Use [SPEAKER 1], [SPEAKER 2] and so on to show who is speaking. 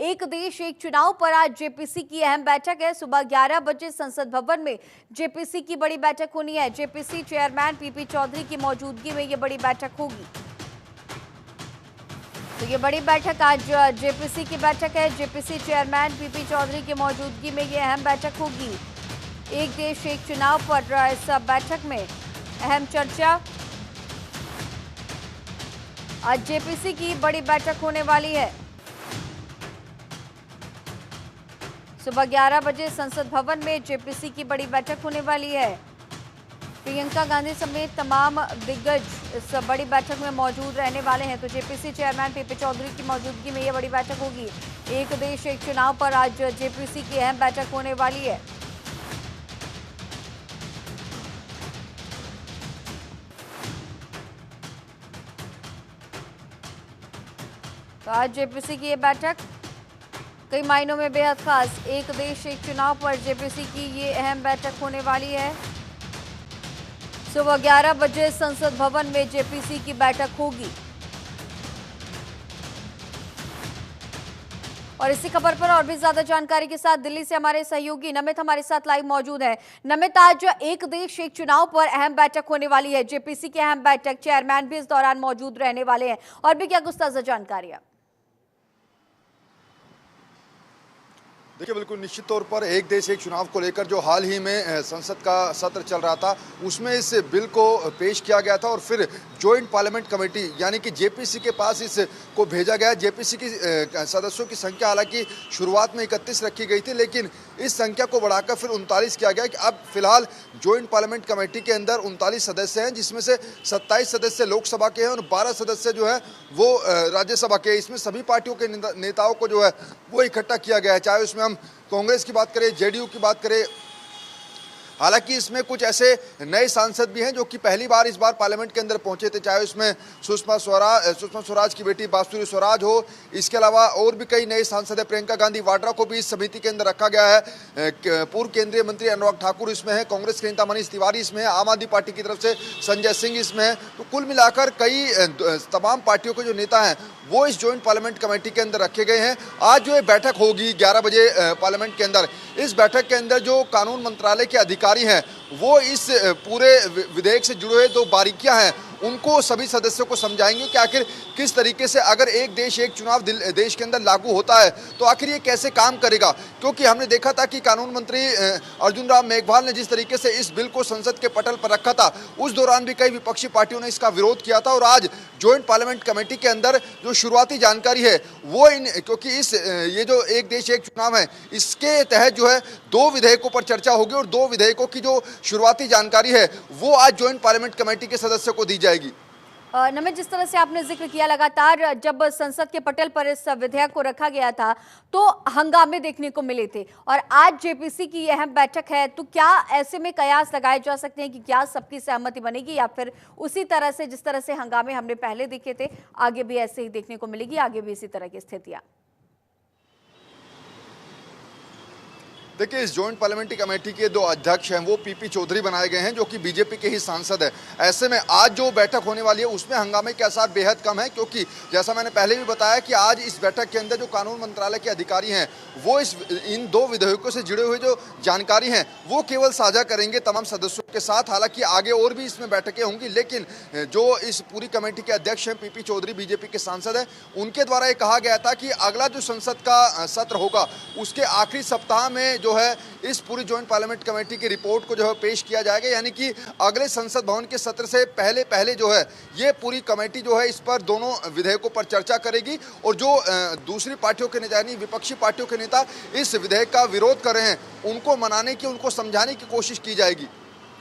[SPEAKER 1] एक देश एक चुनाव पर आज जेपीसी की अहम बैठक है। सुबह 11 बजे संसद भवन में जेपीसी की बड़ी बैठक होनी है। जेपीसी चेयरमैन पीपी चौधरी की मौजूदगी में ये बड़ी बैठक होगी। तो ये बड़ी बैठक आज जेपीसी की बैठक है। जेपीसी चेयरमैन पीपी चौधरी की मौजूदगी में ये अहम बैठक होगी। एक देश एक चुनाव पर इस बैठक में अहम चर्चा। आज जेपीसी की बड़ी बैठक होने वाली है। सुबह 11 बजे संसद भवन में जेपीसी की बड़ी बैठक होने वाली है। प्रियंका गांधी समेत तमाम दिग्गज इस बड़ी बैठक में मौजूद रहने वाले हैं। तो जेपीसी चेयरमैन पीपी चौधरी की मौजूदगी में यह बड़ी बैठक होगी। एक देश एक चुनाव पर आज जेपीसी की अहम बैठक होने वाली है। तो आज जेपीसी की ये बैठक कई मायनों में बेहद खास। एक देश एक चुनाव पर जेपीसी की ये अहम बैठक होने वाली है। सुबह 11 बजे संसद भवन में जेपीसी की बैठक होगी। और इसी खबर पर और भी ज्यादा जानकारी के साथ दिल्ली से हमारे सहयोगी नमित हमारे साथ लाइव मौजूद है। नमित, आज एक देश एक चुनाव पर अहम बैठक होने वाली है। जेपीसी की अहम बैठक, चेयरमैन भी इस दौरान मौजूद रहने वाले हैं। और भी क्या कुछ ताजा जानकारी है?
[SPEAKER 2] देखिए, बिल्कुल निश्चित तौर पर एक देश एक चुनाव को लेकर जो हाल ही में संसद का सत्र चल रहा था, उसमें इस बिल को पेश किया गया था और फिर जॉइंट पार्लियामेंट कमेटी यानी कि जेपीसी के पास इसको भेजा गया। जेपीसी की सदस्यों की संख्या हालांकि शुरुआत में 31 रखी गई थी, लेकिन इस संख्या को बढ़ाकर फिर 39 किया गया कि अब फिलहाल जॉइंट पार्लियामेंट कमेटी के अंदर 39 सदस्य हैं, जिसमें से 27 सदस्य लोकसभा के हैं और 12 सदस्य जो है वो राज्यसभा के। इसमें सभी पार्टियों के नेताओं को जो है वो इकट्ठा किया गया है, चाहे उसमें हम कांग्रेस की बात करें, जेडीयू की बात करें। हालांकि इसमें कुछ ऐसे नए सांसद भी हैं जो कि पहली बार इस बार पार्लियामेंट के अंदर पहुंचे थे, चाहे उसमें सुषमा स्वराज की बेटी बांसुरी स्वराज हो। इसके अलावा और भी कई नए सांसद हैं। प्रियंका गांधी वाड्रा को भी इस समिति के अंदर रखा गया है। पूर्व केंद्रीय मंत्री अनुराग ठाकुर इसमें है, कांग्रेस के नेता मनीष तिवारी इसमें है, आम आदमी पार्टी की तरफ से संजय सिंह इसमें है। तो कुल मिलाकर कई तमाम पार्टियों के जो नेता हैं वो इस जॉइंट पार्लियामेंट कमेटी के अंदर रखे गए हैं। आज जो ये बैठक होगी 11 बजे पार्लियामेंट के अंदर, इस बैठक के अंदर जो कानून मंत्रालय के अधिकारी हैं वो इस पूरे विधेयक से जुड़े हुए जो बारीकियां हैं उनको सभी सदस्यों को समझाएंगे कि आखिर किस तरीके से अगर एक देश एक चुनाव देश के अंदर लागू होता है तो आखिर ये कैसे काम करेगा। क्योंकि हमने देखा था कि कानून मंत्री अर्जुन राम मेघवाल ने जिस तरीके से इस बिल को संसद के पटल पर रखा था, उस दौरान भी कई विपक्षी पार्टियों ने इसका विरोध किया था। और आज जॉइंट पार्लियामेंट कमेटी के अंदर जो शुरुआती जानकारी है वो क्योंकि ये जो एक देश एक चुनाव है, इसके तहत जो है 2 विधेयकों पर चर्चा होगी और 2 विधेयकों की जो शुरुआती जानकारी है वो आज जॉइंट पार्लियामेंट कमेटी के सदस्यों को दी जाएगी।
[SPEAKER 1] नमित, जिस तरह से आपने जिक्र किया, लगातार जब संसद के पटल पर इस विधेयक को रखा गया था तो हंगामे देखने को मिले थे और आज जेपीसी की अहम बैठक है, तो क्या ऐसे में कयास लगाए जा सकते हैं कि क्या सबकी सहमति बनेगी या फिर उसी तरह से जिस तरह से हंगामे हमने पहले देखे थे आगे भी ऐसे ही देखने को मिलेगी, आगे भी इसी तरह की स्थितियां?
[SPEAKER 2] देखिए, इस जॉइंट पार्लियामेंट्री कमेटी के 2 अध्यक्ष हैं वो पीपी चौधरी बनाए गए हैं जो कि बीजेपी के ही सांसद हैं। ऐसे में आज जो बैठक होने वाली है उसमें हंगामे के आसार बेहद कम है, क्योंकि जैसा मैंने पहले भी बताया कि आज इस बैठक के अंदर जो कानून मंत्रालय के अधिकारी हैं वो इन 2 विधेयकों से जुड़े हुए जो जानकारी हैं वो केवल साझा करेंगे तमाम सदस्यों के साथ। हालांकि आगे और भी इसमें बैठकें होंगी, लेकिन जो इस पूरी कमेटी के अध्यक्ष हैं पीपी चौधरी, बीजेपी के सांसद हैं, उनके द्वारा ये कहा गया था कि अगला जो संसद का सत्र होगा उसके आखिरी सप्ताह में जो है इस पूरी जॉइंट पार्लियामेंट कमेटी की रिपोर्ट को जो है पेश किया जाएगा। यानी कि अगले संसद भवन के सत्र से पहले जो है ये पूरी कमेटी जो है इस पर दोनों विधेयकों पर चर्चा करेगी और जो दूसरी पार्टियों के नेता यानी विपक्षी पार्टियों के नेता इस विधेयक का विरोध कर रहे हैं उनको मनाने की, उनको समझाने की कोशिश की जाएगी।